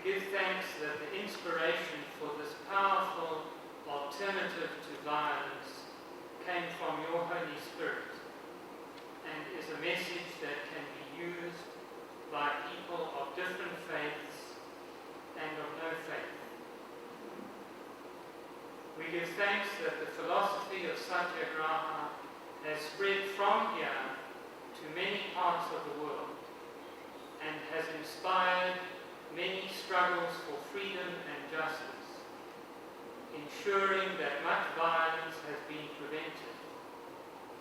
give thanks that the inspiration for this powerful alternative to violence came from your Holy Spirit and is a message that can be used by people of different faiths and of no faith. We give thanks that the philosophy of Satyagraha has spread from here to many parts of the world and has inspired many struggles for freedom and justice, ensuring that much violence has been prevented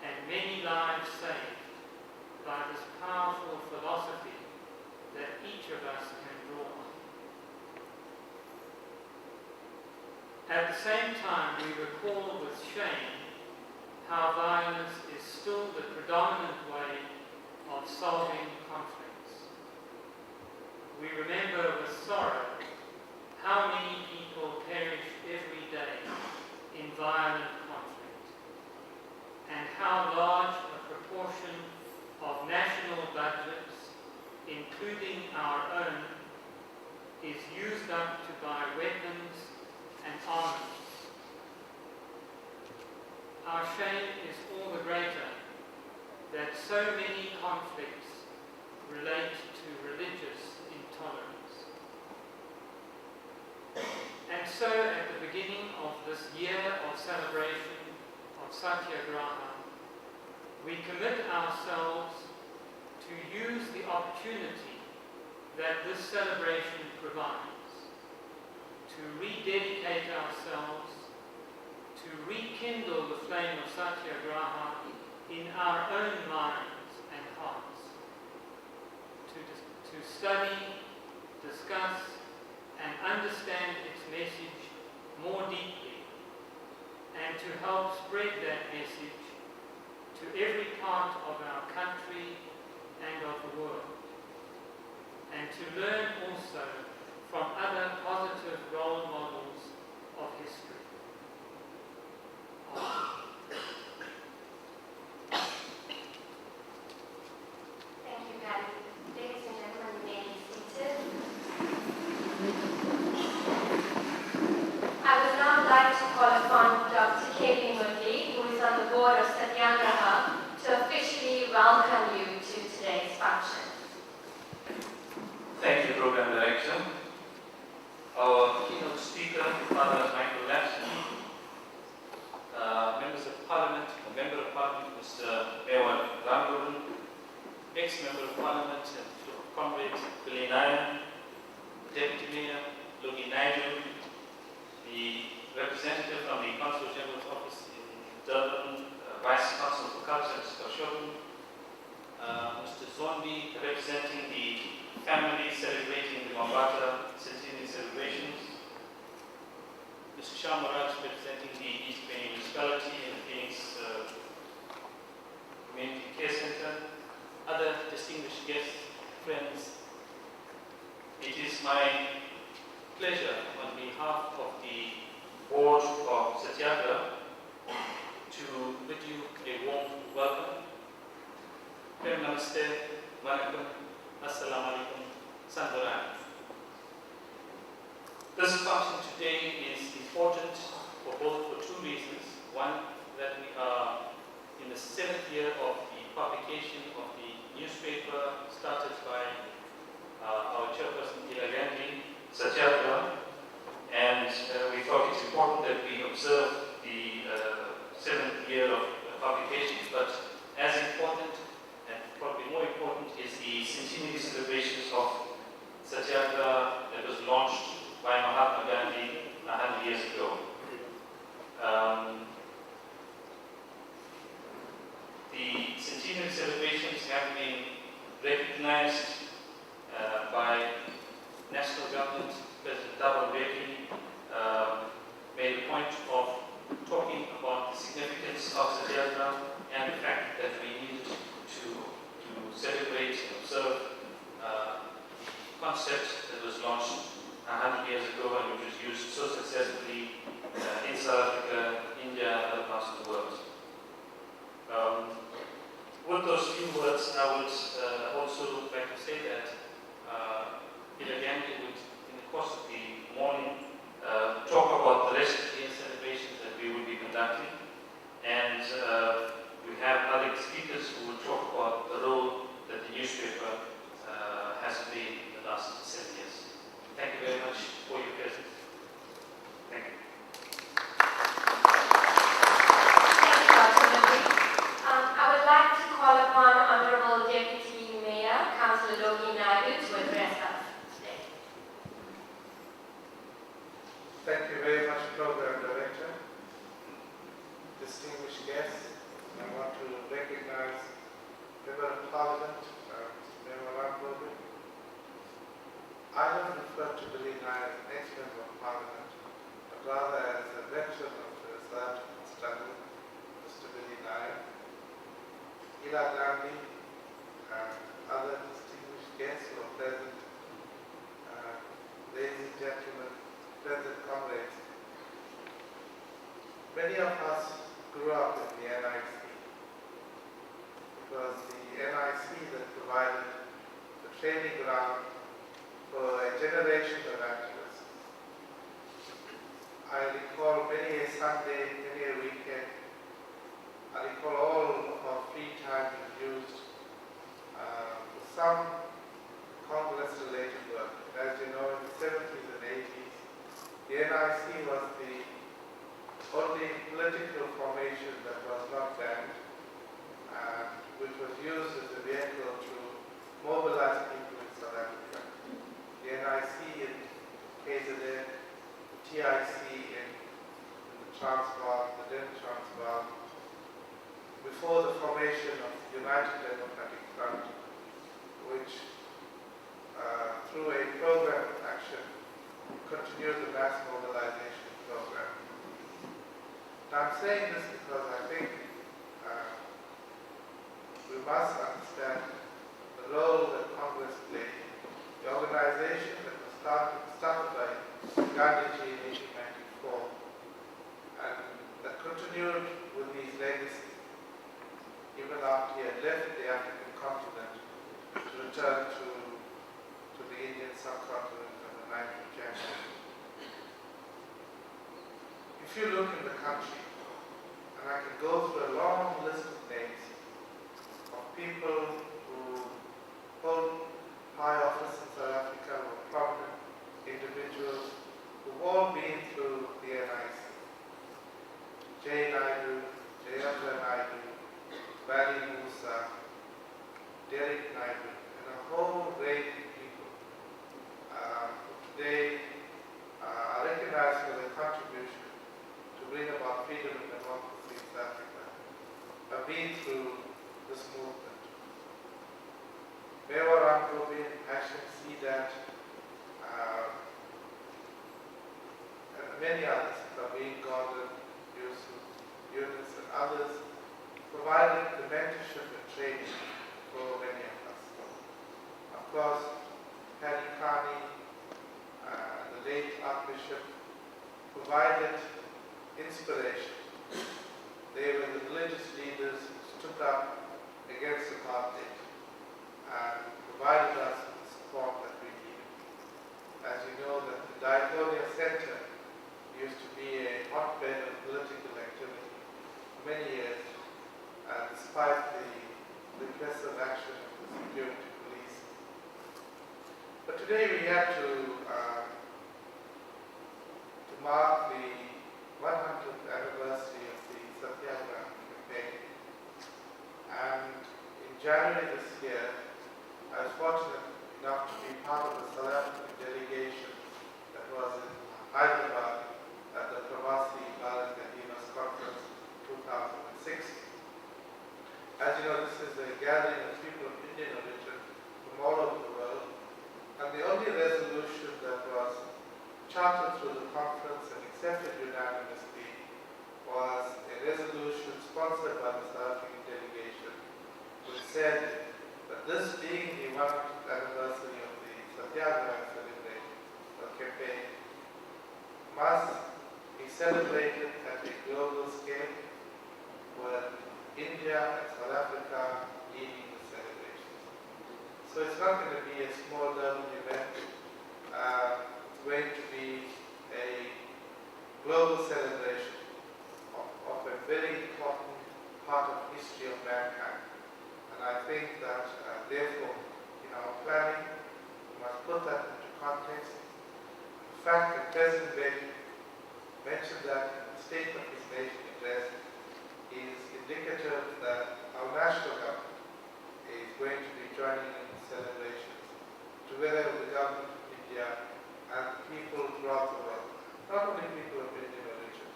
and many lives saved by this powerful philosophy that each of us can draw on. At the same time, we recall with shame how violence is still the predominant way of solving conflicts. We remember with sorrow how many people perish every day in violent conflict, and how large a proportion of national budgets, including our own, is used up to buy weapons and armaments. Our shame is all the greater that so many conflicts relate to religious intolerance. And so at the beginning of this year of celebration of Satyagraha, we commit ourselves to use the opportunity that this celebration provides to rededicate ourselves, to rekindle the flame of Satyagraha in our own minds and hearts, to study, discuss, and understand its message more deeply, and to help spread that message to every part of our country and of the world, and to learn also from other positive role models of history. Thank you, Patty. Ladies and gentlemen, you may be seated. I would now like to call upon Dr. K.P. Murthy, who is on the board of Satyagraha, to officially welcome you to today's function. Thank you, Program Director. Our keynote speaker, Father Michael Lapson, members of Parliament, a Member of Parliament, Mr. Ewan Ramguru, ex-Member of Parliament and Comrade Billy Nayan, Deputy Mayor Logi Naidu, the representative from the Consul General's Office in Durban, Vice Consul for Culture, Mr. Shogun, Mr. Zombie, representing the family celebrating the Mambata centenary celebrations, Mr. Shamaraj, representing the East Bay Municipality and the Phoenix Community Care Center, other distinguished guests, friends. It is my pleasure on behalf of the board of Satyagraha to bid you a warm welcome. Prem Namaste, Vanakkam, Assalamu Alaikum, Sandoran. This function today is important for two reasons. One, that we are in the 7th year of the publication of the newspaper started by our chairperson, Ila Gandhi, Satyagraha, and we thought it's important that we observe the 7th year of publication, but as important and probably more important is the centenary celebrations of Satyagraha that was launched by Mahatma Gandhi 100 years ago. The centenary celebrations have been recognized by national government. President Thabo Mbeki made a point of talking about the significance of Satyagraha and the fact that we needed to celebrate and observe the concept that was launched 100 years ago and which was used so successfully in South Africa, India, and other parts of the world. With those few words, I would also like to say that Ila Gandhi would, in the course of the morning, talk about the rest of the celebrations that we will be conducting. And we have other speakers who will talk about the role that the newspaper has played in the last 7 years. Thank you very much for your presence. Thank you. Thank you, Dr. Murthy. I would like to call upon Honorable Deputy Mayor, Councillor Logi Naidu, to address us today. Thank you very much, Program Director. Distinguished guests, I want to recognize Member of Parliament, Member Rambobi. I don't refer to Billy Nair as an ex-member of Parliament, but rather as a veteran of the South African struggle, Mr. Billy Nair. Ila Gandhi and other distinguished guests who are present, ladies and gentlemen, present comrades. Many of us grew up in the NIC. It was the NIC that provided the training ground for a generation of activists. I recall many a Sunday, many a weekend. I recall all of our free time used for some Congress-related work. As you know, in the 70s and 80s, the NIC was the only political formation that was not banned, and which was used as a vehicle to mobilize people in South Africa. The NIC in KZN, the TIC in the Transvaal, the then Transvaal, before the formation of the United Democratic Front, which through a program of action continued the mass mobilization program. Now, I'm saying this because I think we must understand the role that Congress played. The organization that was started by Gandhiji in 1894 and that continued with his legacy even after he had left the African continent to return to the Indian subcontinent on the 9th of January. If you look in the country, and I can go through a long list of names of people who hold high office in South Africa, who are prominent individuals, who've all been through the NIC. Jay Naidu, Jayendra Naidu, Bali Musa, Derek Naidu, and a whole range of people today are recognized for their contribution to bring about freedom and democracy in South Africa, have been through this movement. Mewa Ramgobi, Hashim Sidat, and many others, Praveen Gordon, Yusuf, Yunus, and others, provided the mentorship and training for many of us. Of course, Paddy Carney, the late Archbishop, provided inspiration. They were the religious leaders who stood up against apartheid and provided us with the support that we needed. As you know, that the Satyagraha Cent used to be a hotbed of political activity for many years. Despite the repressive action of the security police. But today we have to mark the 100th anniversary of the Satyagraha campaign. And in January this year, I was fortunate enough to be part of the South African delegation that was in Hyderabad at the Pravasi Bharat Gandhi's Conference 2006. As you know, this is a gathering of people of Indian origin from all over the world, and the only resolution that was chartered through the conference and accepted unanimously was a resolution sponsored by the South African delegation, which said that this being the 100th anniversary of the Satyagraha celebration or campaign must be celebrated at a global scale with India and South Africa leading the celebrations. So it's not going to be a small level event put that into context. The fact that President Bailey mentioned that in the State of his Nation address is indicative that our national government is going to be joining in the celebrations together with the government of India and people throughout the world. Not only people of Indian origin.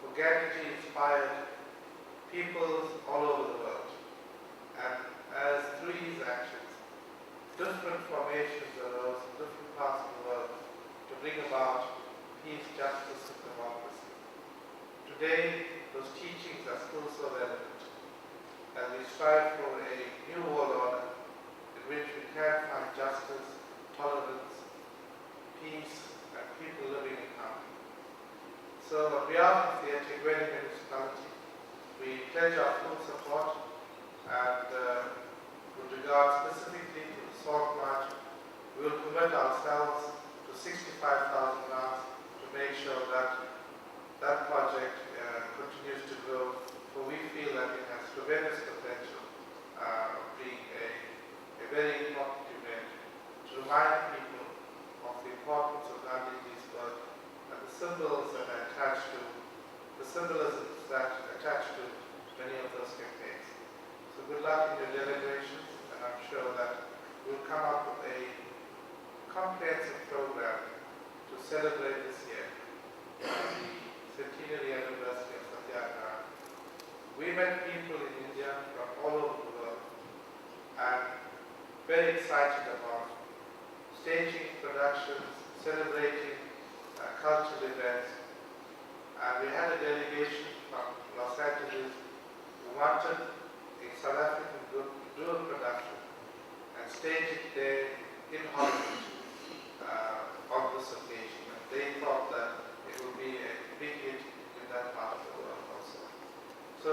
For Gandhiji inspired peoples all over the world. And as through his actions, different formations arose in different parts of the world to bring about peace, justice, and democracy. Today, those teachings are still so relevant as we strive for a new world order in which we can find justice, tolerance, peace, and people living in harmony. So on behalf of the Satyagraha municipality, we pledge our full support and with regard specifically to the salt march, we will commit ourselves to 65,000 rands to make sure that that project continues to grow, for we feel that it has tremendous potential of being a very important event to remind people of the importance of Gandhiji's work and the symbols that are attached to, the symbolisms that attach to many of those campaigns. So good luck in your deliberations, and I'm sure that we'll come up with a comprehensive program to celebrate this year, the centenary anniversary of Satyagraha. We met people in India from all over the world and very excited about staging productions, celebrating cultural events. And we had a delegation from Los Angeles who wanted a South African group to do a production and stage it there in Hollywood on this occasion. And they thought that it would be a big hit in that part of the world also. So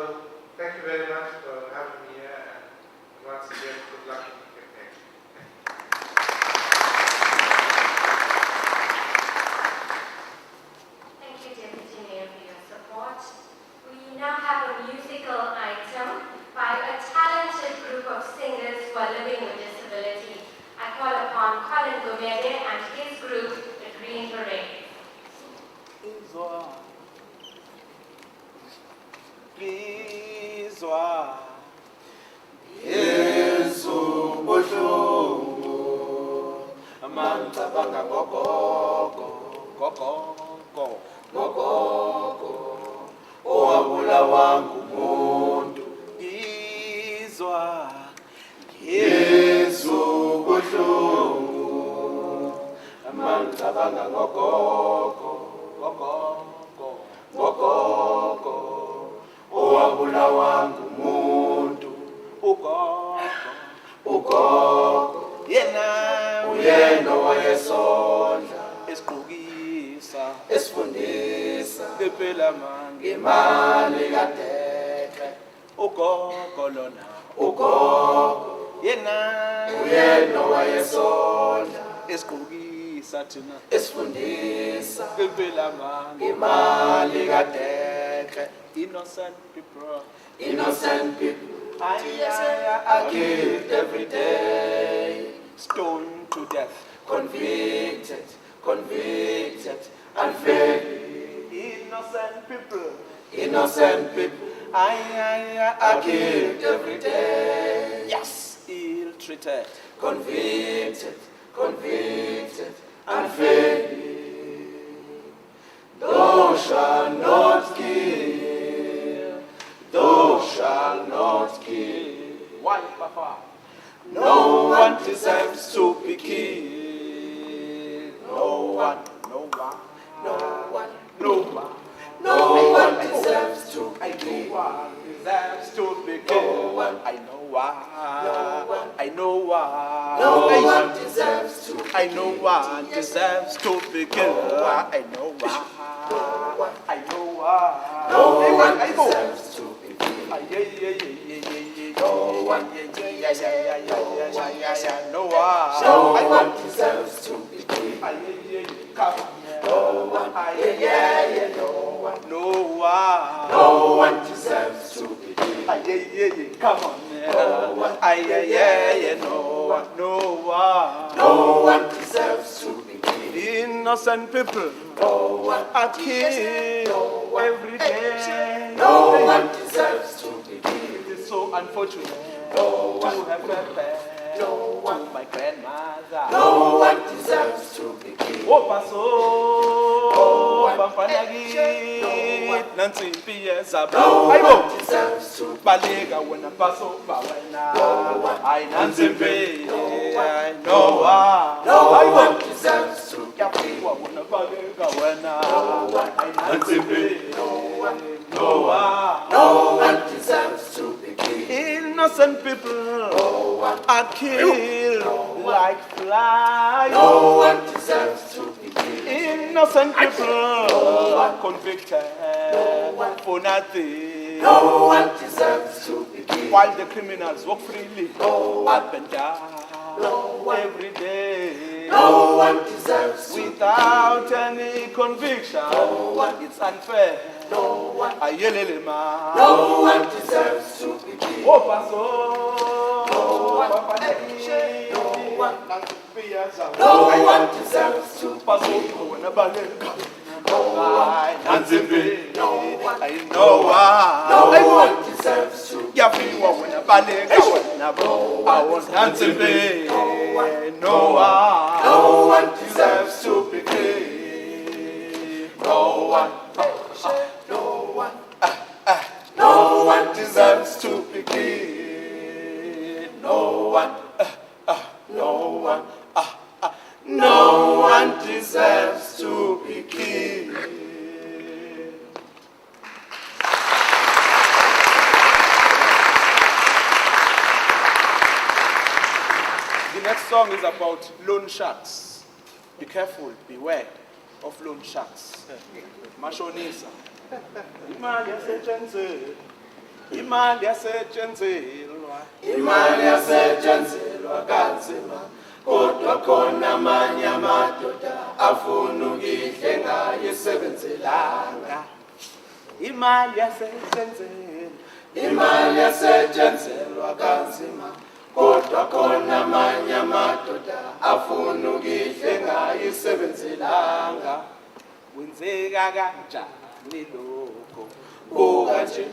thank you very much for having me here, and once again, good luck in the campaign. Thank you, Deputy Mayor, for your support. We now have a musical item by a talented group of singers who are living with disability. I call upon Colin Gumede and his group, the Green Beret. Bizwa Yesu buhlungu amangicabanga gogogo owabulawa ngumuntu. Bizwa Yesu buhlungu amangicabanga gogogo owabulawa ngumuntu. Ugogo yena uyena owayesondla esigqokisa esifundisa ngempela ngemali kadeke. Ugogo lona ugogo yena uyena owayesondla esigqokisa thina esifundisa ngempela ngemali kadeke. Innocent people are killed every day, stoned to death, convicted unfairly. Innocent people are killed every day. Yes, ill-treated, convicted unfairly. Thou shalt not kill. Thou shalt not kill. Why, Papa? No one deserves to be killed. No one deserves to be killed. No one deserves to be killed. I know why. No one deserves to be killed. I know one deserves to be killed. I know why. No one deserves to be killed. No one deserves to be killed. No one deserves to be killed. Come on, no one deserves Innocent people are killed every day. No one deserves to be killed. It is so unfortunate to have happened to my grandmother. No one deserves to be killed. Oh, Paso, Pampanagi, Nancy P.S. No one deserves to Balega when I pass over when I Nancy P. No one deserves to be killed. when I Balega when I Nancy P. No one deserves to be killed. Innocent people are killed like flies. No one deserves to be killed. Innocent people are convicted for nothing. No one deserves to be killed. While the criminals walk freely up and down every day. No one deserves to be Without any conviction. It's unfair. No one deserves to be killed. Oh, Paso. No one deserves to Paso. No one deserves to No one deserves to be killed. No one. No one deserves to be killed. No one. No one deserves to be killed. The next song is about loan sharks. Be careful, beware of loan sharks. Mashonisa. Imali yasetshenziswa. Imali yasetshenziswa kanzima, kodwa khona amanye amadoda afuna ukidle ngayisebenzelanga. Imali yasetshenziswa. Imali yasetshenziswa kanzima, kodwa khona amanye amadoda afuna ukidle ngayisebenzelanga. Kwenzeka kanjani lokho? Buka nje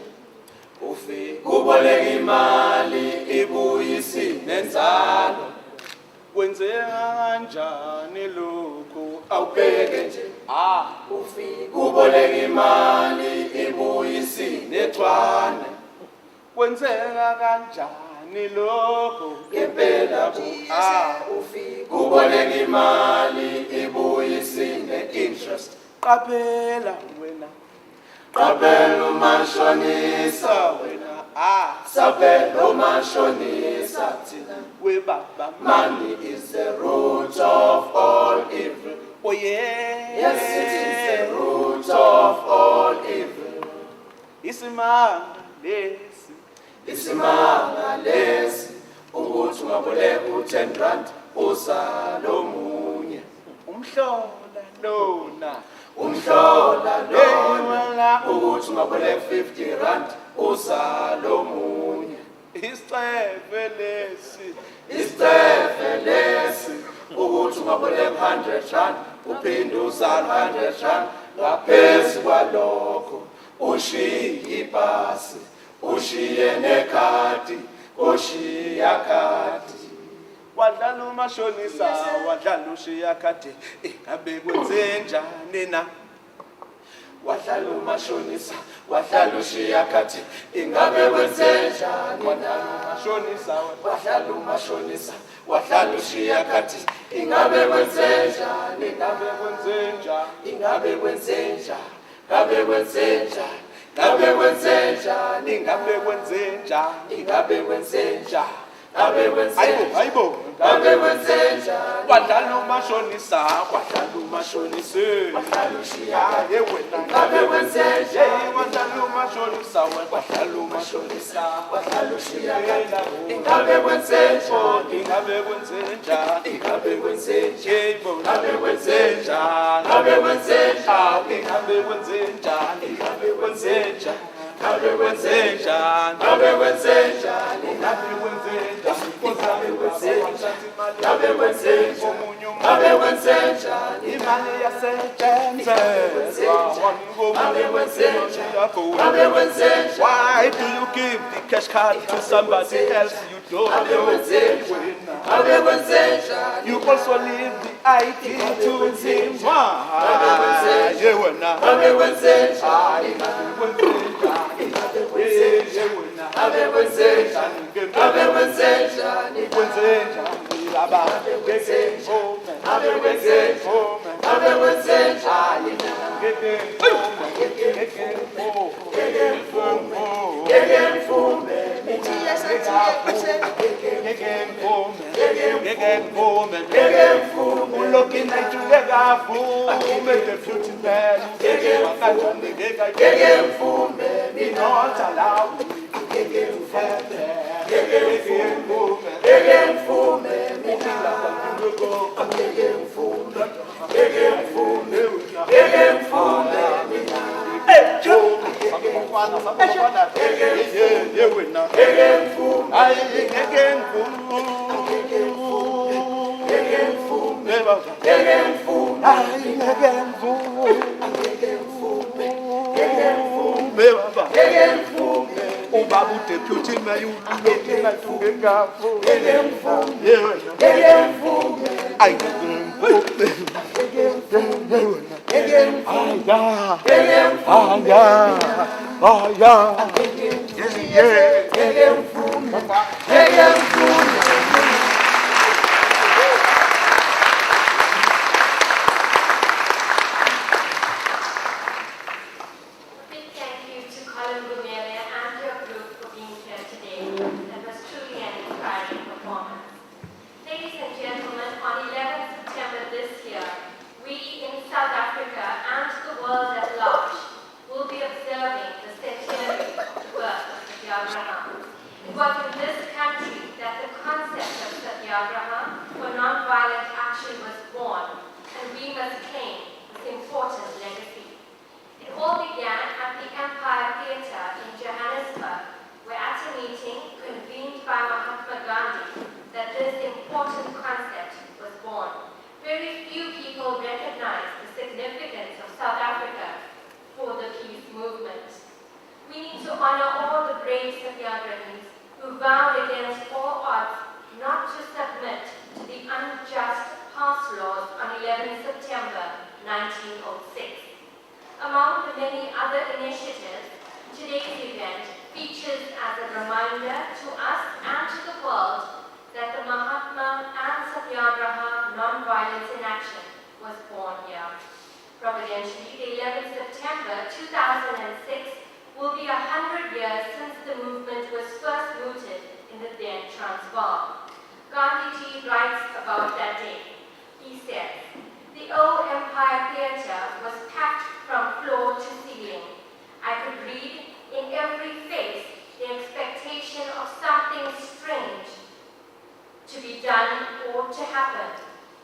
ufike uboleka imali ibuyisi nenzalo. Kwenzeka kanjani lokho? Awubheke nje ufike uboleka imali ibuyisi nexwane. Kwenzeka kanjani lokho? Ngempela ufike uboleka imali ibuyisi ne-interest. Qaphela wena. Qaphela umashonisa wena. Saphela umashonisa thina. We baba. Money is the root of all evil. Oh yeah. Yes, it is the root of all evil. Isimanga lesi. Isimanga lesi ukuthi ungaboleka u10 rand usalomunye. Umhlola lona. Umhlola lona ukuthi ungaboleka 50 rand usalomunye. Isicefe lesi. Isicefe lesi ukuthi ungaboleka 100 rand uphinde usala 100 rand ngaphezu kwalokho ushiye ipasi ushiye nekhadi ushiya khadi. Wadlala umashonisa wadlala ushiya khadi. Ingabe kwenzenjani na? Wadlala umashonisa wadlala ushiya khadi. Ingabe kwenzenjani na? Mashonisa Wadlala umashonisa wadlala ushiya khadi. Ingabe kwenzenjani? ingabe kwenzenjani? Ingabe kwenzenjani? Ingabe kwenzenjani? Ingabe kwenzenjani? Ingabe kwenzenjani? Ingabe kwenzenjani? Ingabe kwenzenjani? Hayibo. Ingabe kwenzenjani? Wadlala umashonisa wadlala umashonisa. Wadlala ushiya khadi. Wena. Ingabe kwenzenjani? Wadlala umashonisa wadlala umashonisa. Wadlala ushiya khadi. Ingabe kwenzenjani? Ingabe kwenzenjani? Ingabe kwenzenjani? Yebo. Ingabe kwenzenjani? Ingabe kwenzenjani? Ingabe kwenzenjani? Ingabe kwenzenjani? Ingabe kwenzenjani? Ingabe kwenzenjani? Ingabe kwenzenjani? Why do you give the cash card to somebody else you don't know? You also leave the ID to him. It was in this country that the concept of Satyagraha for non-violent action was born, and we must claim this important legacy. It all began at the Empire Theatre in Johannesburg, where at a meeting convened by Mahatma Gandhi that this important concept was born. Very few people recognize the significance of South Africa for the peace movement. We need to honor all the brave Satyagrahis who vowed against all odds not to submit to the unjust past laws on 11 September 1906. Among the many other initiatives, today's event features as a reminder to us and to the world that the Mahatma and Satyagraha non-violence in action was born here. Providentially, the 11th September 2006 will be 100 years since the movement was first rooted in the then Transvaal. Gandhiji writes about that day. He says, "The old Empire Theatre was packed from floor to ceiling. I could read in every face the expectation of something strange to be done or to happen.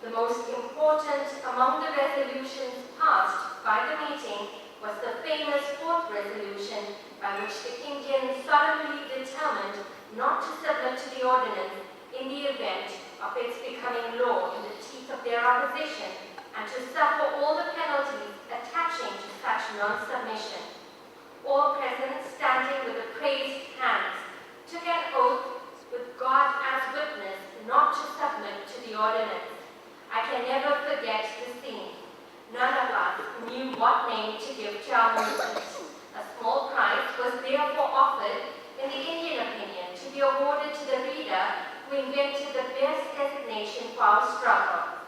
The most important among the resolutions passed by the meeting was the famous fourth resolution by which the Indians solemnly determined not to submit to the ordinance in the event of its becoming law in the teeth of their opposition, and to suffer all the penalties attaching to such non-submission. All present, standing with upraised hands, took an oath with God as witness not to submit to the ordinance. I can never forget the scene. None of us knew what name to give to our movement. A small prize was therefore offered, in the Indian opinion, to be awarded to the leader who invented the best designation for our struggle.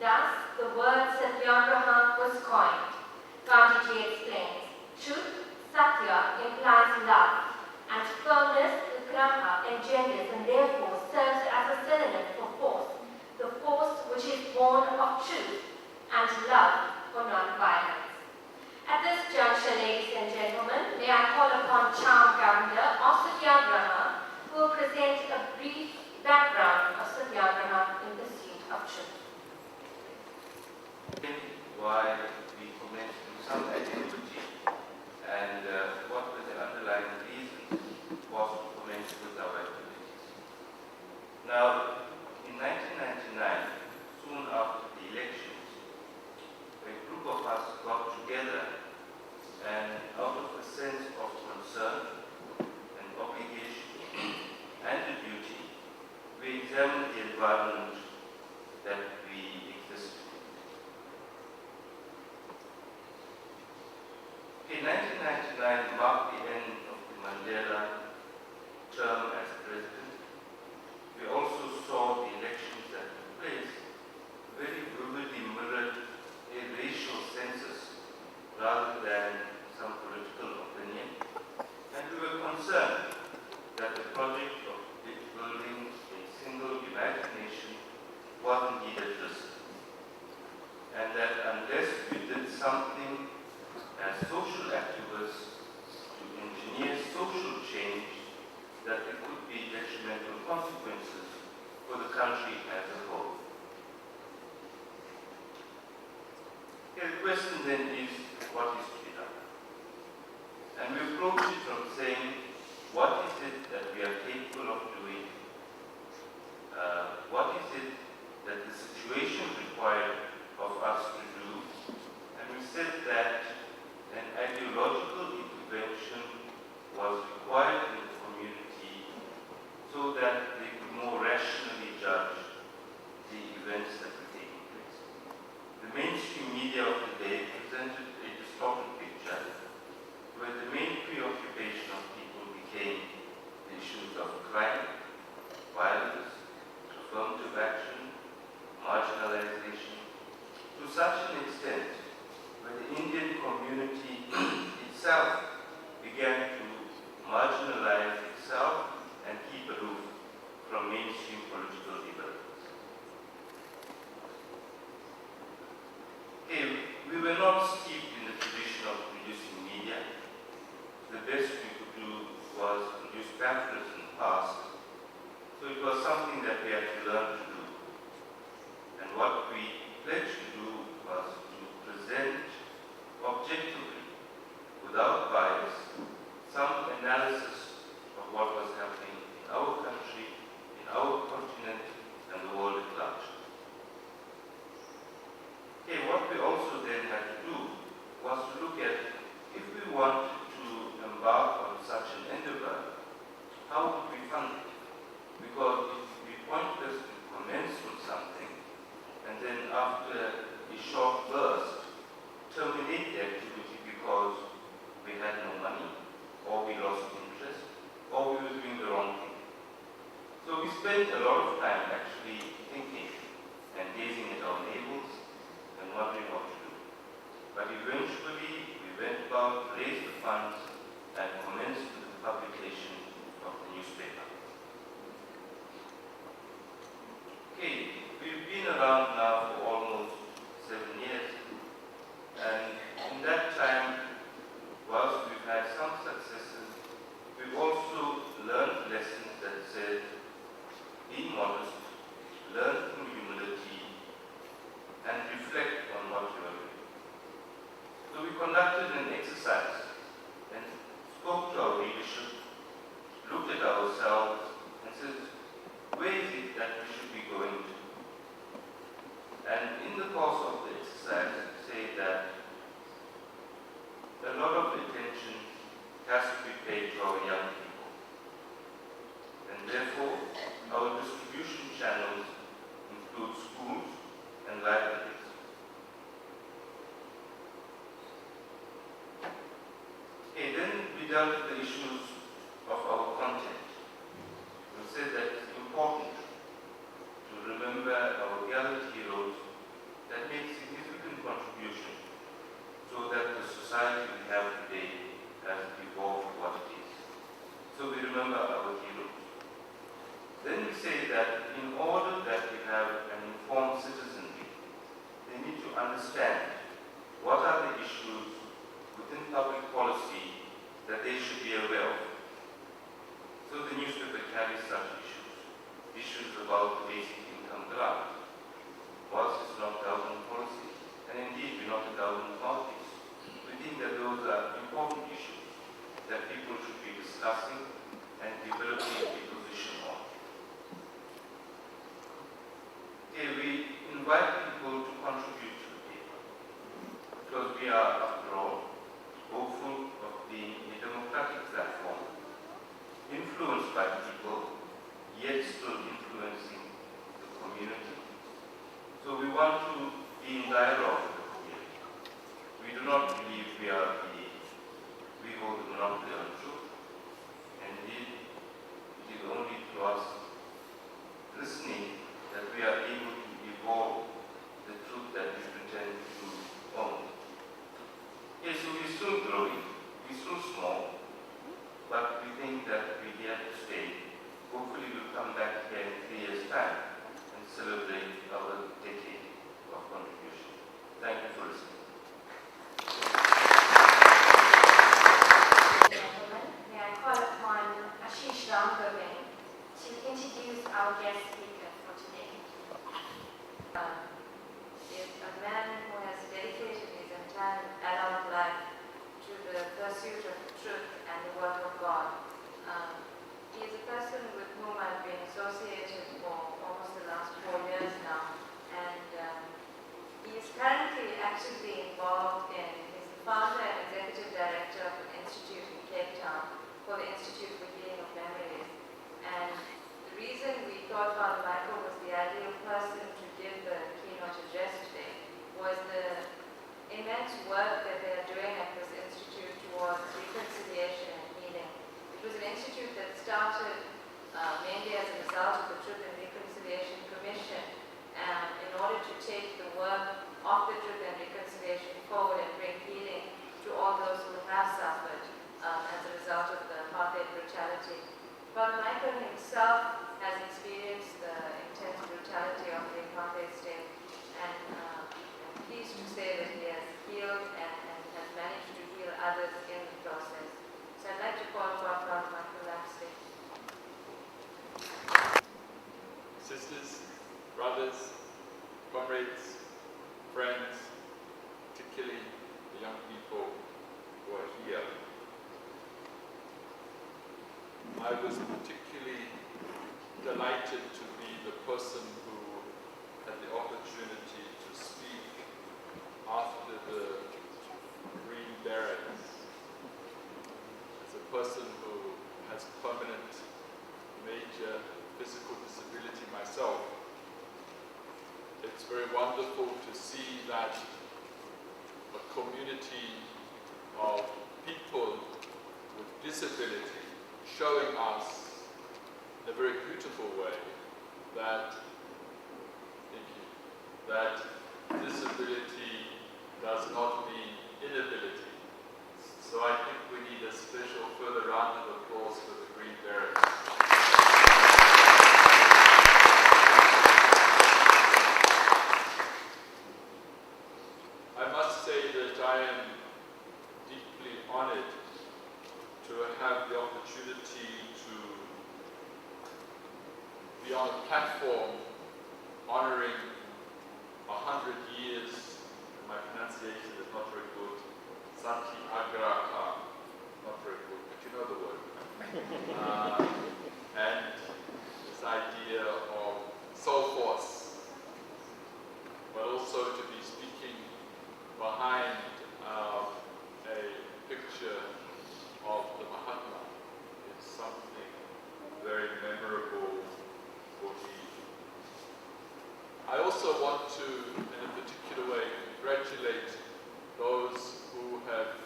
Thus, the word Satyagraha was coined. Gandhiji explains, truth, Satya, implies love, and firmness, Graha, engenders and therefore serves as a synonym for force, the force which is born of truth and love for non-violence. At this juncture, ladies and gentlemen, may I call upon Charm Governor of Satyagraha, who will present a brief background of Satyagraha in pursuit of truth. Why we commenced to some identity and what was the underlying reason was to commence with our activities. Now, as social activists to engineer social change that there could be detrimental consequences for the country as a whole. Okay, the question then is, what is to be done? And we approach it from saying, what is it that we are capable of doing? What is it that the situation required of us to do? And we said that an ideological intervention was required in the community so that they could more rationally judge the events that were taking place. The mainstream media of the day presented a distorted picture where the main preoccupation of people became the issues of crime, violence, affirmative action, marginalization, to such an extent where the Indian community itself began to marginalize itself and keep aloof from mainstream political developments. Okay, we were not steeped in the tradition of producing media. The best we could do was produce pamphlets in the past. So it was something that we had to learn to do. And what we pledged to do was to present objectively, without bias, some analysis of what was happening in our country, in our continent, and the world at large. Okay, what we also then had to do was to look at, if we wanted to embark on such an endeavor, how would we fund it? Because it would be pointless to commence with something and then after a short burst terminate the activity because we had no money, or we lost interest, or we were doing the wrong thing. So we spent a lot of time actually thinking and gazing at our neighbors and wondering what to do. But eventually we went about, raised the funds, and commenced with the publication of the newspaper. Okay, we've been around now for almost 7 years, and in that time, whilst we've had some successes, we've also learned lessons that said, be modest, learn through humility, and reflect on what you are doing. So we conducted an exercise and spoke to our leadership, looked at ourselves, and said, where is it that we should be going to? And in the course of the exercise, we say that a lot of attention has to be paid to our young people. And therefore, our distribution channels include schools and libraries. Okay, then we dealt with the issues of our content. We said that it's important to remember our gallant heroes that made significant contribution so that the society we have today has evolved what it is. So we remember our heroes. Then we say that in order that we have an informed citizenry, they need to understand what are the issues within public policy that they should be aware of. So the newspaper carries such issues about the basic income grant. Whilst it's not government policy, and indeed we're not a government mouthpiece, we think that those are important issues that people should be discussing and developing a position on. Okay, we invite people to contribute to the paper because we are, after all, hopeful of being a democratic platform influenced by people, yet still influencing the community. So we want to be in dialogue with the community. We do not believe we hold the monopoly on truth. And indeed, it is only through us listening that we are able to evolve the truth that we pretend to own. Yes, so we're still growing, we're still small, but we think that we're here to stay. Hopefully we'll come back here in 3 years' time and celebrate our decade of contribution. Thank you for listening. actively involved in, is the founder and executive director of an institute in Cape Town called the Institute for Healing of Memories. And the reason we thought Father Michael was the ideal person to give the keynote address today was the immense work that they are doing at this institute towards reconciliation and healing. It was an institute that started mainly as a result of the Truth and Reconciliation Commission in order to take the work of the Truth and Reconciliation forward and bring healing to all those who have suffered as a result of the apartheid brutality. Father Michael himself has experienced the intense brutality of the apartheid state, and I'm pleased to say that he has healed and has managed to heal others in the process. So I'd like to call upon Father Michael Lapsley. Sisters, brothers, comrades, friends, particularly the young people who are here. I was particularly delighted to be the person who had the opportunity to speak after the Green Berets. As a person who has permanent major physical disability myself, it's very wonderful to see that a community of people with disability showing us in a very beautiful way that, thank you, that disability does not mean inability. So I think we need a special further round of applause for the Green Berets. I must say that I am deeply honored to have the opportunity to be on a platform honoring 100 years, and my pronunciation is not very good, Satyagraha, not very good, but you know the word. And this idea of soul force, but also to be speaking behind a picture of the Mahatma is something very memorable for me. I also want to, in a particular way, congratulate those who have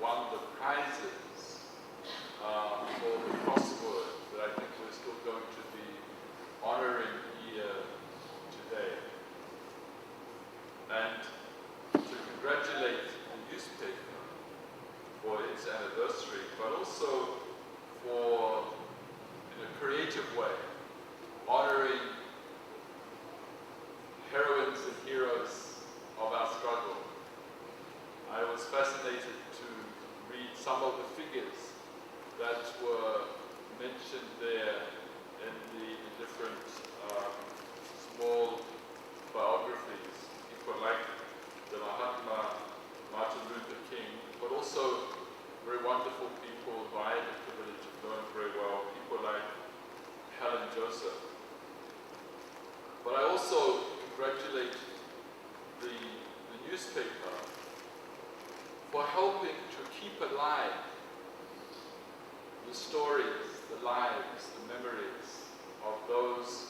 won the prizes for the crossword that I think we're still going to be honoring here today. And to congratulate the newspaper for its anniversary, but also for, in a creative way, honoring heroines and heroes of our struggle. I was fascinated to read some of the figures that were mentioned there in the different small biographies. People like the Mahatma, Martin Luther King, but also very wonderful people who I had the privilege of knowing very well, people like Helen Joseph. But I also congratulate the newspaper for helping to keep alive the stories, the lives, the memories of those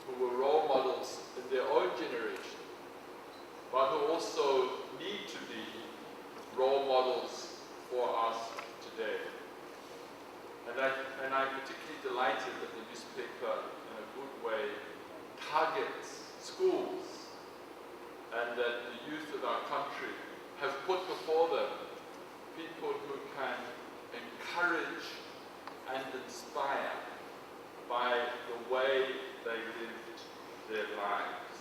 who were role models in their own generation, but who also need to be role models for us today. And I'm particularly delighted that the newspaper, in a good way, targets schools, and that the youth of our country have put before them people who can encourage and inspire by the way they lived their lives.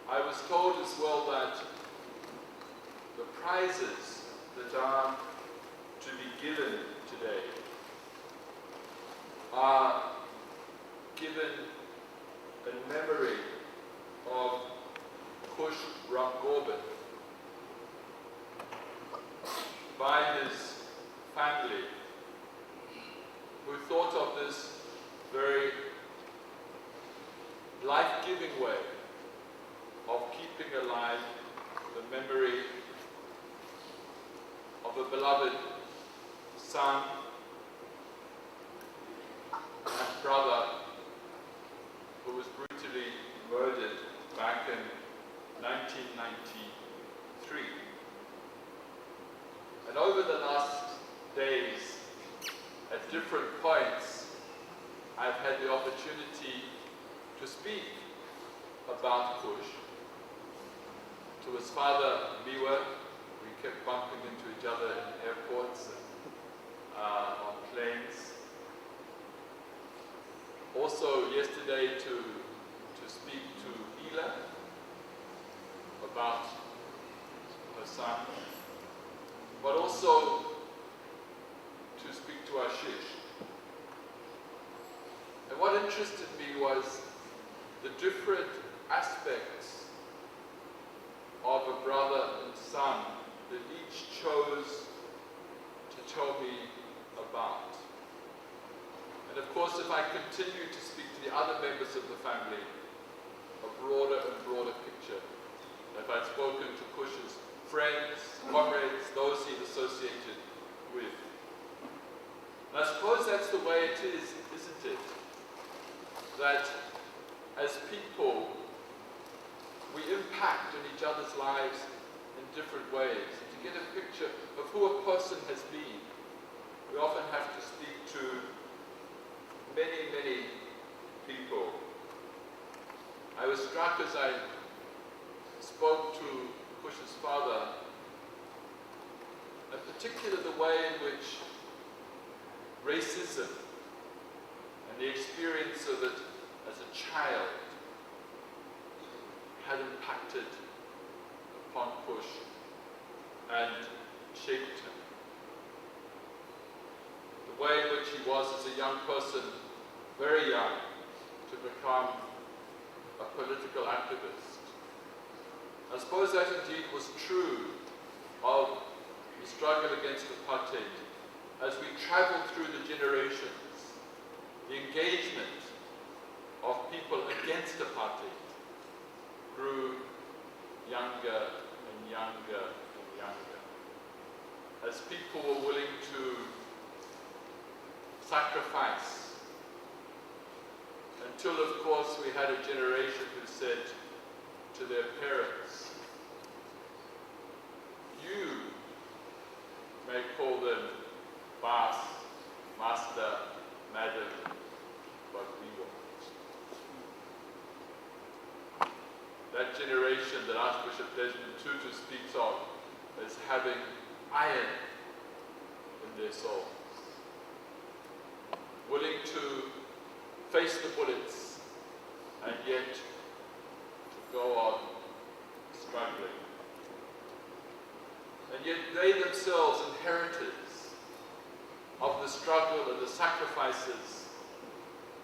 I was told as well that the prizes that are to be given today are given in memory of Kush Ramgobin by his family, who thought of this very life-giving way beloved son and brother who was brutally murdered back in 1993. And over the last days, at different points, I've had the opportunity to speak about Kush. To his father, Miwa, we kept bumping into each other in airports and on planes. Also yesterday to speak to Ila about her son, but also to speak to Ashish. And what interested me was the different aspects of a brother and son that each chose to tell me about. And of course, if I continue to speak to the other members of the family, a broader and broader picture. If I'd spoken to Kush's friends, comrades, those he's associated with. And I suppose that's the way it is, isn't it? That as people, we impact on each other's lives in different ways. And to get a picture of who a person has been, we often have to speak to many, many people. I was struck as I spoke to Kush's father, in particular the way in which racism and the experience of it as a child had impacted upon Kush and shaped him. The way in which he was as a young person, very young, to become a political activist. I suppose that indeed was true of the struggle against apartheid. As we traveled through the generations, the engagement of people against apartheid grew younger and younger and younger. As people were willing to sacrifice, until of course we had a generation who said to their parents, you may call them boss, master, madam, but we won't. That generation that Archbishop Desmond Tutu speaks of as having iron in their souls, willing to face the bullets and yet to go on struggling. And yet they themselves inheritors of the struggle and the sacrifices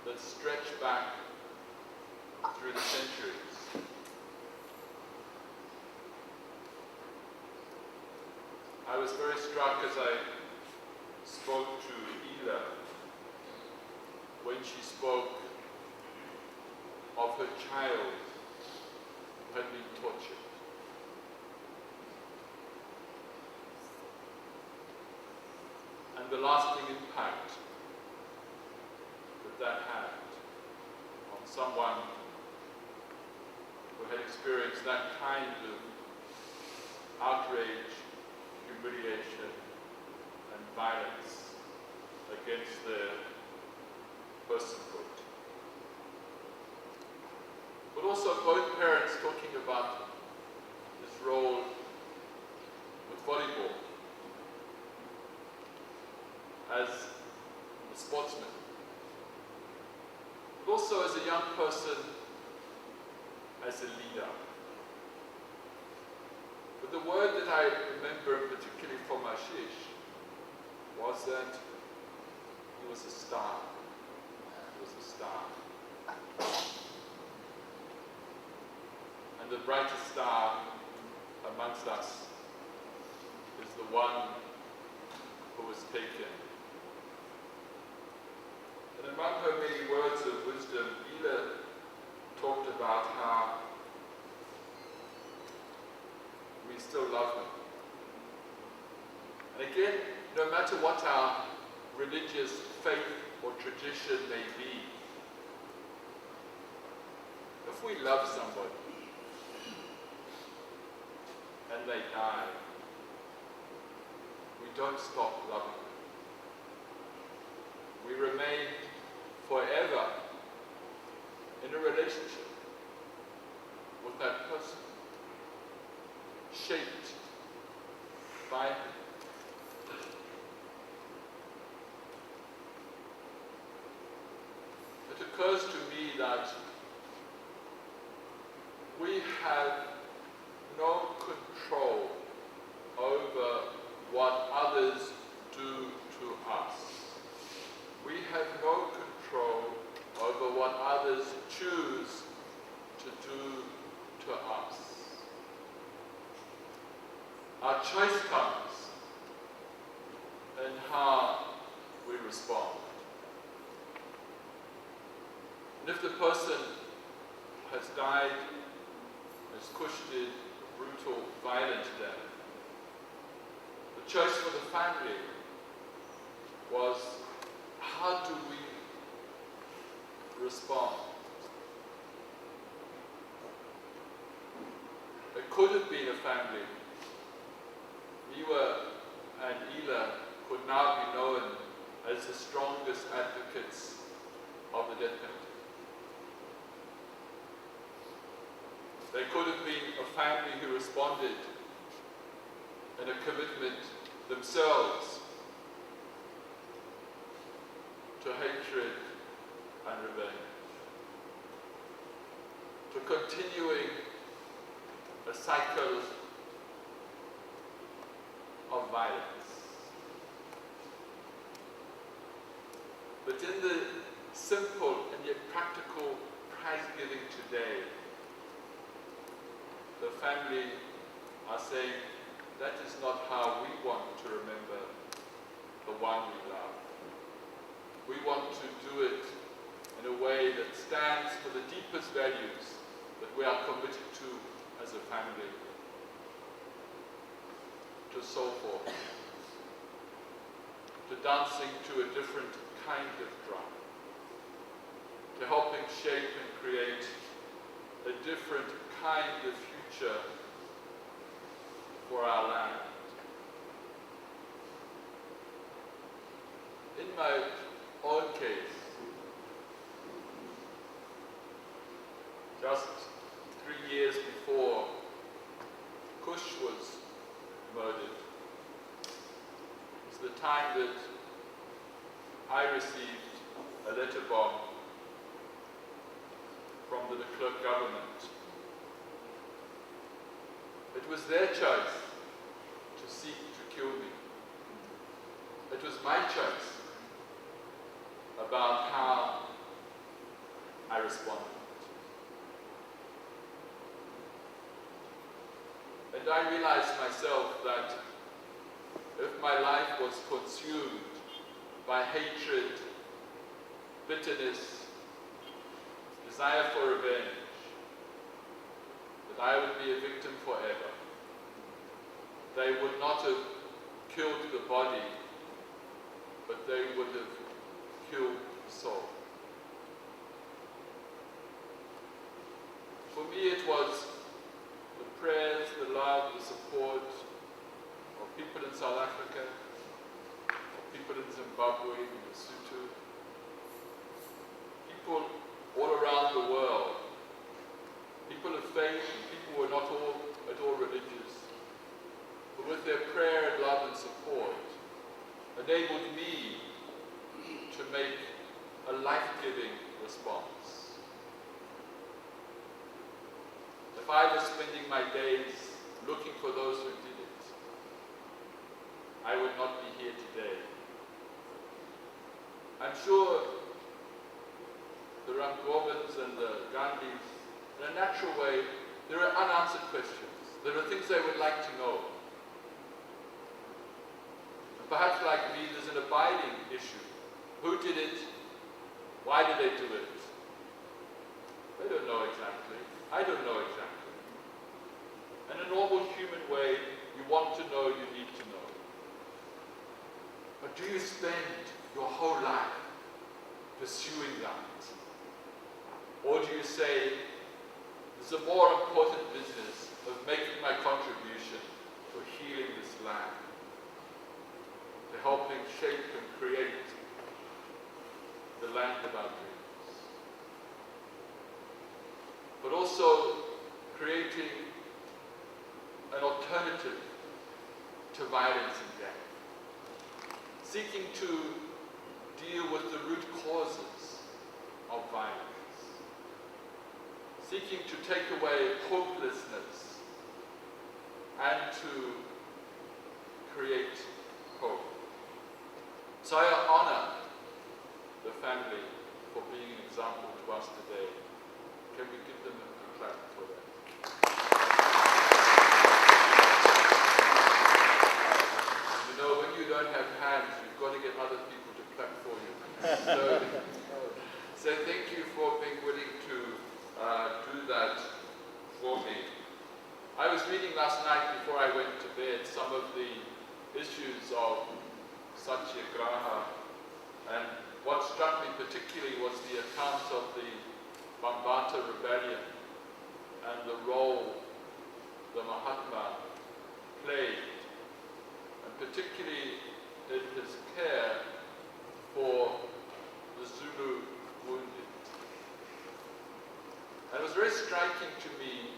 that stretch back through the centuries. I was very struck as I spoke to Ila when she spoke of her child who had been tortured. And the lasting impact that had on someone who had experienced that kind of outrage, humiliation, and violence against their personhood. But also both parents talking about this role with volleyball as a sportsman, but also as a young person, as a leader. But the word that I remember particularly from Ashish was that he was a star. He was a star. And the brightest star amongst us is the one who was taken. And among her many words of wisdom, Ila talked about how we still love him. And And again, no matter what our religious faith or tradition may be, if we love somebody and they die, we don't stop loving them. We remain forever in a relationship with that person, shaped by him. It occurs to me that we have no control over what others do to us. We have no control over what others choose to do to us. Our choice comes in how we respond. And if the person has died, has cushed a brutal, violent death, the choice for the family was, how do we respond? It could have been a family. Niwa and Ela could now be known as the strongest advocates of the death penalty. There could have been a family who responded in a commitment themselves to hatred and revenge, to continuing a cycle of violence. But in the simple and yet practical prize giving today, the family are saying, that is not how we want to remember the one we love. We want to do it in a way that stands for the deepest values that we are committed to as a family, to soul for, to dancing to a different kind of drum, to helping shape and create a different kind of future for our land. In my own case, just 3 years before Kush was murdered, was the time that I received a letter bomb from the de Klerk government. It was their choice to seek to kill me. It was my choice about how I responded. And I realized myself that if my life was consumed by hatred, bitterness, desire for revenge, that I would be a victim forever. They would not have killed the body, but they would have killed the soul. For me, it was the prayers, the love, the support of people in South Africa, of people in Zimbabwe, in Lesotho, people all around the world, people of faith and people who are not at all religious, but with their prayer and love and support, enabled me to make a life-giving response. If I was spending my days looking for those who did it, I would not be here today. I'm sure the Ram Govins and the Gandhis, in a natural way, there are unanswered questions. There are things they would like to know. And perhaps like me, there's an abiding issue. Who did it? Why did they do it? They don't know exactly. I don't know exactly. In a normal human way, you want to know, you need to know. But do you spend your whole life pursuing that? Or do you say, there's a more important business of making my contribution to healing this land, to helping shape and create the land of our dreams, but also creating an alternative to violence and death, seeking to deal with the root causes of violence, seeking to take away hopelessness and to create hope. So I honor the family for being an example to us today. Can we give them a clap for that? You know, when you don't have hands, you've got to get other people to clap for you. So thank you for being willing to do that for me. I was reading last night before I went to bed some of the issues of Satyagraha, and what struck me particularly was the account of the Bambata rebellion and the role the Mahatma played, and particularly in his care for the Zulu wounded. And it was very striking to me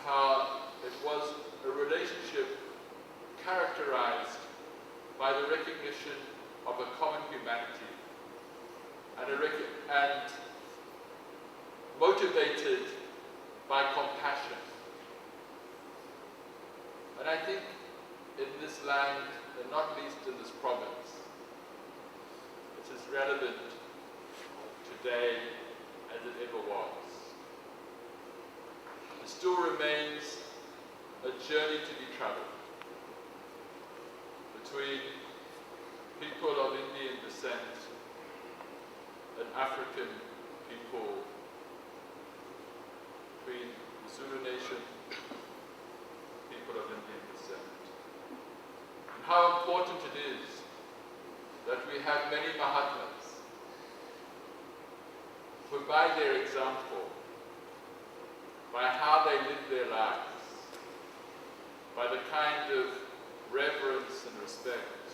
how it was a relationship characterized by the recognition of a common humanity and motivated by compassion. And I think in this land, and not least in this province, it is relevant today as it ever was. It still remains a journey to be traveled between people of Indian descent and African people, between the Zulu nation, people of Indian descent. And how important it is that we have many Mahatmas who, by their example, by how they live their lives, by the kind of reverence and respect.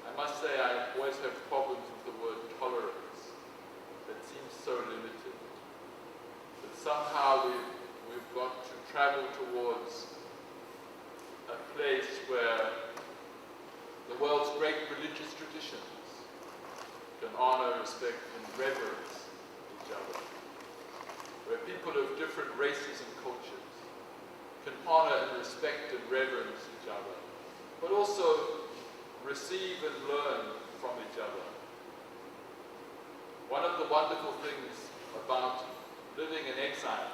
I must say I always have problems with the word tolerance. It seems so limited. But somehow we've got to travel towards a place where the world's great religious traditions can honor, respect, and reverence each other. Where people of different races and cultures can honor and respect and reverence each other, but also receive and learn from each other. One of the wonderful things about living in exile,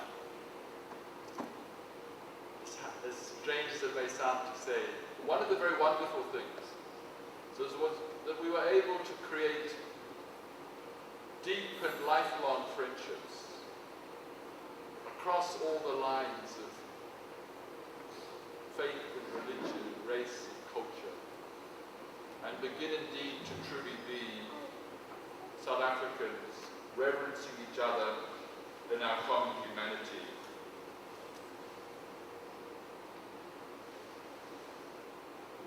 as strange as it may sound to say, one of the very wonderful things was that we were able to create deep and lifelong friendships across all the lines of faith and religion, race and culture, and begin indeed to truly be South Africans reverencing each other in our common humanity.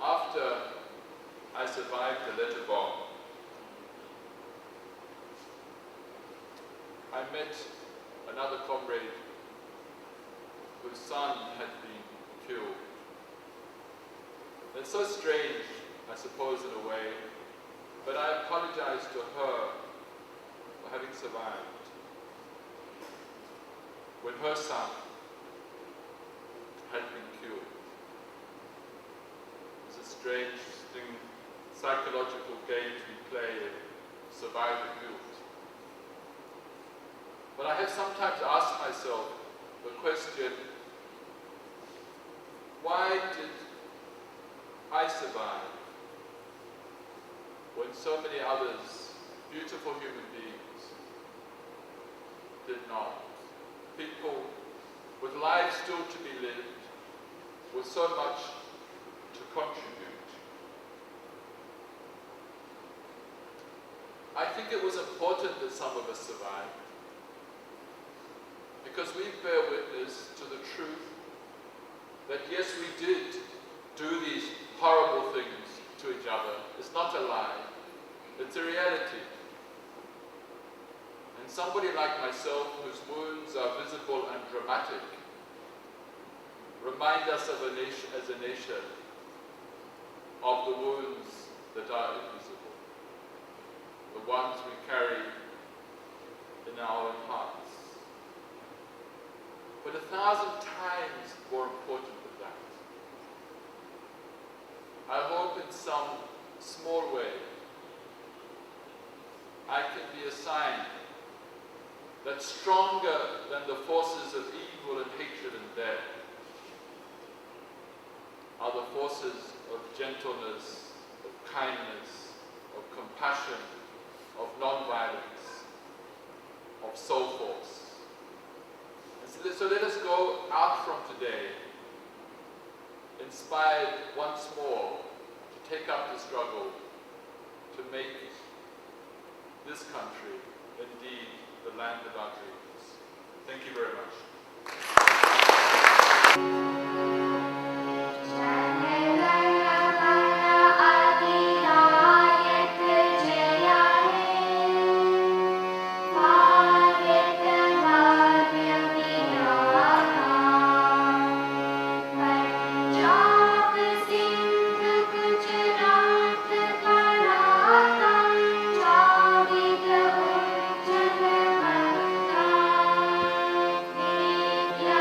After I survived the letter bomb, I met another comrade whose son had been killed. It's so strange, I suppose, in a way, but I apologize to her for having survived when her son had been killed. It's a strange psychological game we play of survivor guilt. But I have sometimes asked myself the question, why did I survive when so many others, beautiful human beings, did not? People with lives still to be lived, with so much to contribute. I think it was important that some of us survived, because we bear witness to the truth that yes, we did do these horrible things to each other. It's not a lie, it's a reality. And somebody like myself, whose wounds are visible and dramatic, remind us of a nation, as a nation, of the wounds that are invisible, the ones we carry in our own hearts. But 1,000 times more important than that, I hope in some small way I can be a sign that stronger than the forces of evil and hatred and death are the forces of gentleness, of kindness, of compassion, of non-violence, of soul force. And so let us go out from today inspired once more to take up the struggle to make this country indeed the land of our dreams. Thank you very much. Yeah.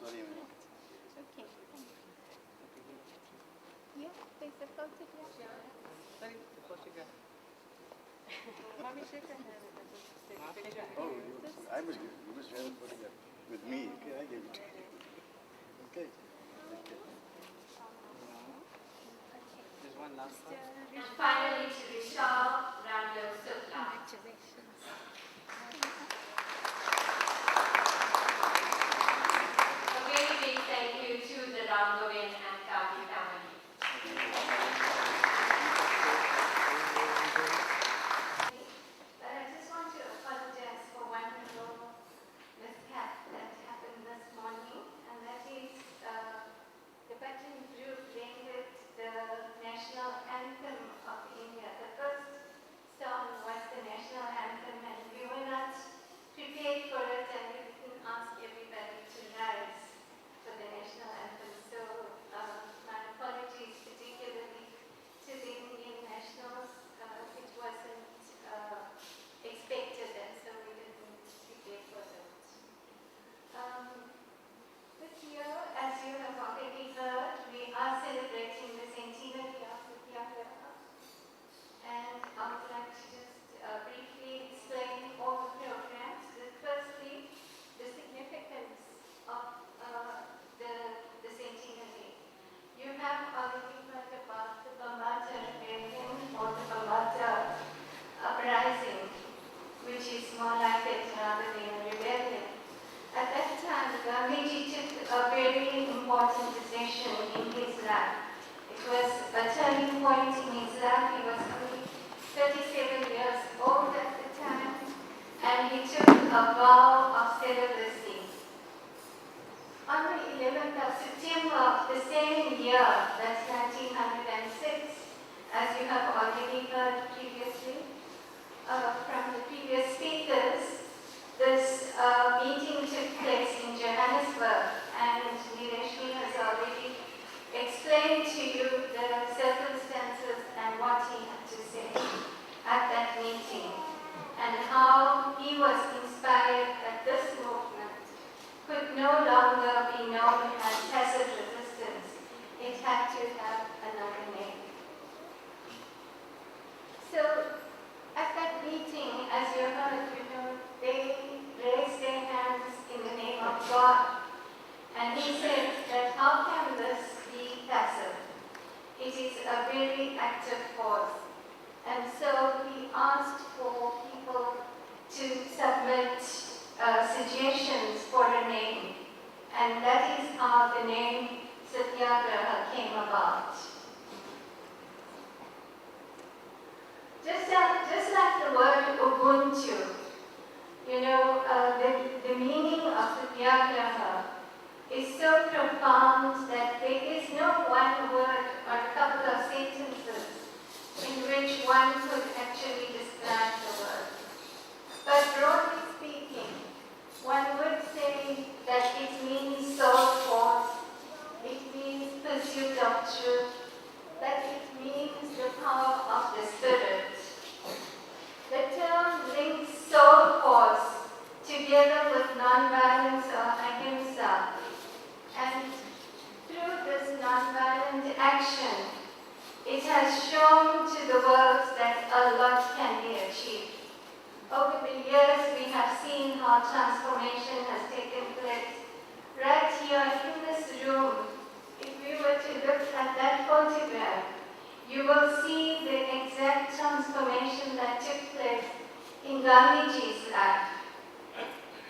Sorry, man. Okay. Yeah, there's a photograph. Oh, I was good. You was sharing a photograph with me. Okay, I gave it to you. Okay. And finally to Vishal Ramdev Sukla. Congratulations. A very big thank you to the Ramgovin and Kavi family. But I just want to apologize for one little mishap that happened this morning, and that is the button group rendered the national anthem of India. The first song was the national anthem, and we were not prepared for it, and we didn't ask everybody to rise for the national anthem. So my apologies, particularly to the Indian nationals. It wasn't expected, and so we didn't prepare for it. This year, as you have already heard, we are celebrating the centenary of Satyagraha, and I would like to just briefly explain all the programs. Firstly, the significance of the centenary. You have already heard about the Bambata Rebellion or the Bambata uprising, which is more like it rather than a rebellion. At that time, Gandhiji took a very important decision in his life. It was a turning point in his life. He was only 37 years old at the time, and he took a vow of celibacy. On the 11th of September of the same year, that's 1906, as you have already heard previously from the previous speakers, this meeting took place in Johannesburg, and Nireshni has already explained to you the circumstances and what he had to say at that meeting, and how he was inspired that this movement could no longer be known as passive resistance. It had to have another name. So, at that meeting, as you heard, they raised their hands in the name of God. And he said that how can this be passive? It is a very active force. And so he asked for people to submit suggestions for a name. And that is how the name Satyagraha came about. Just like the word Ubuntu, the meaning of Satyagraha is so profound that there is no one word or a couple of sentences in which one could actually describe the word. But broadly speaking, one would say that it means soul force, it means pursuit of truth, that it means the power of the spirit. The term links soul force together with non-violence or ahimsa, and through this non-violent action, it has shown to the world that a lot can be achieved. Over the years, we have seen how transformation has taken place. Right here in this room, if we were to look at that photograph, you will see the exact transformation that took place in Gandhiji's life.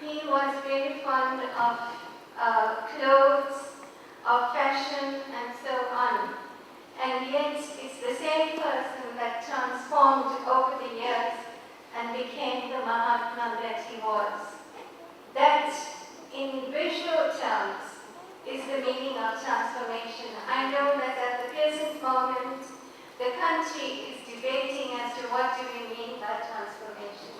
He was very fond of clothes, of fashion, and so on. And yet, it's the same person that transformed over the years and became the Mahatma that he was. That, in visual terms, is the meaning of transformation. I know that at the present moment, the country is debating as to what do we mean by transformation.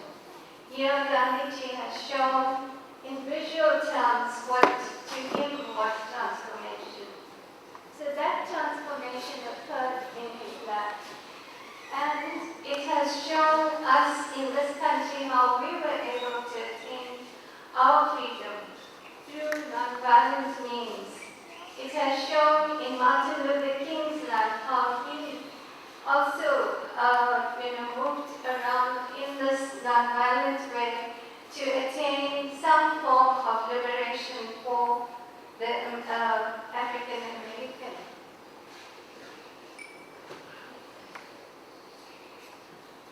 Here, Gandhiji has shown in visual terms what to him was transformation. So that transformation occurred in his life. has shown us in this country how we were able to attain our freedom through non-violent means. It has shown in Martin Luther King's life how he also moved around in this non-violent way to attain some form of liberation for the African American.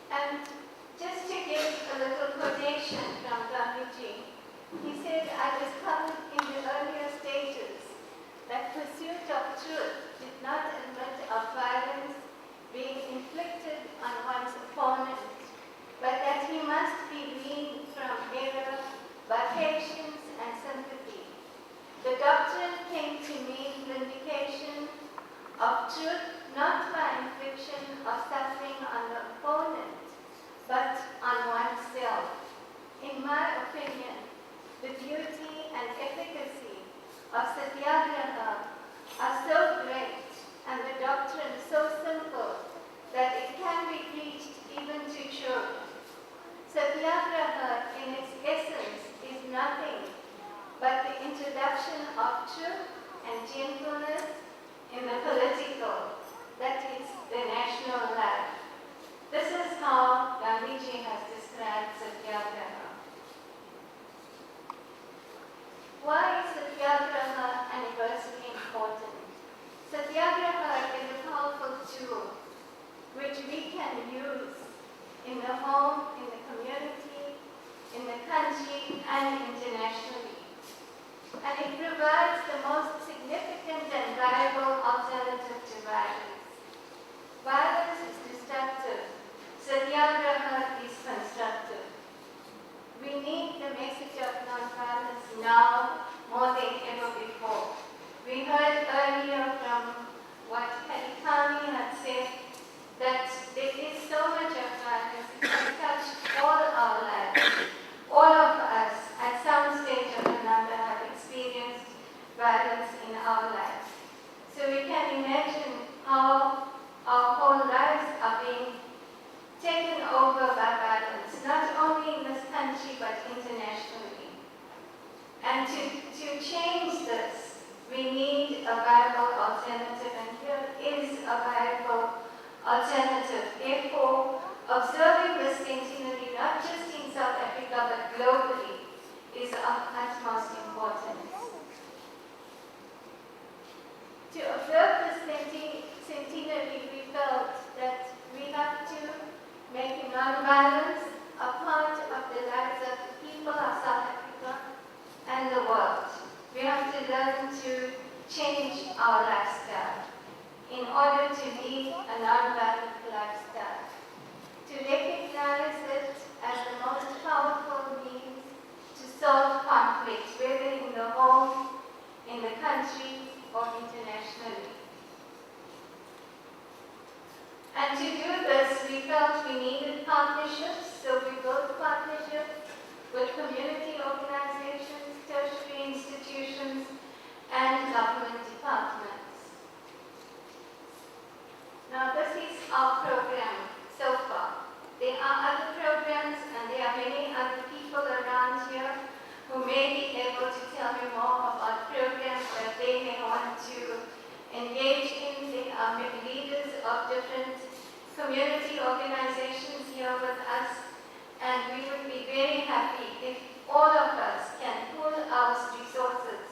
And just to give a little quotation from Gandhiji, he said, I discovered in the earlier stages that pursuit of truth did not admit of violence being inflicted on one's opponent, but that he must be weaned from error by patience and sympathy. The doctrine came to mean vindication of truth not by infliction of suffering on the opponent, but on oneself. In my opinion, the beauty and efficacy of Satyagraha are so great and the doctrine so simple that it can be preached even to children. Satyagraha in its essence is nothing but the introduction of truth and gentleness in the political, that is, the national life. This is how Gandhiji has described Satyagraha. Why is Satyagraha anniversary important? Satyagraha is a powerful tool which we can use in the home, in the community, in the country, and internationally. And it provides the most significant and viable alternative to violence. Violence is destructive. Satyagraha is constructive. We need the message of non-violence now more than ever before. We heard earlier from what Kalikami had said that there is so much of violence, it has touched all our lives. All of us at some stage or another have experienced violence in our lives. So we can imagine how our whole lives are being taken over by violence, not only in this country but internationally. And to change this, we need a viable alternative, and here is a viable alternative. Therefore, observing this centenary, not just in South Africa but globally, is of utmost importance. To observe this centenary, we felt that we have to make non-violence a part of the lives of the people of South Africa and the world. We have to learn to change our lifestyle in order to lead a non-violent lifestyle. To recognize it as the most powerful means to solve conflicts, whether in the home, in the country, or internationally. And to do this, we felt we needed partnerships, so we built partnerships with community organizations, tertiary institutions, and government departments. Now, this is our program so far. There are other programs, and there are many other people around here who may be able to tell you more about programs that they may want to engage in. There are leaders of different community organizations here with us, and we would be very happy if all of us can pool our resources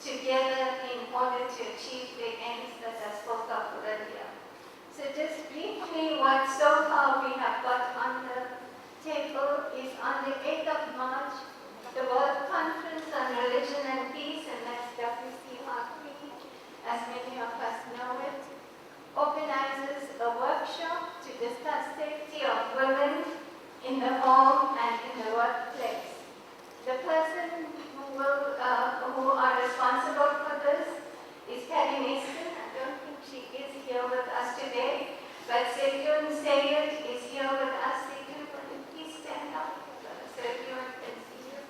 together in order to achieve the aims that I spoke of earlier. So just briefly, what so far we have got on the table is on the 8th of March, the World Conference on Religion and Peace, and that's WCRP, as many of us know it, organizes a workshop to discuss safety of women in the home and in the workplace. The person who are responsible for this is Carrie Mason. I don't think she is here with us today, but Sedyun Sayed is here with us. Sedyun, will you please stand up so everyone can see you?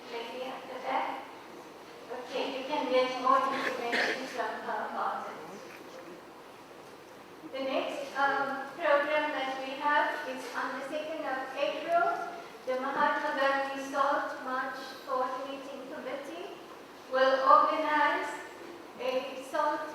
Lady at the back. Okay, you can get more information from her about it. The next program that we have is will organize a salt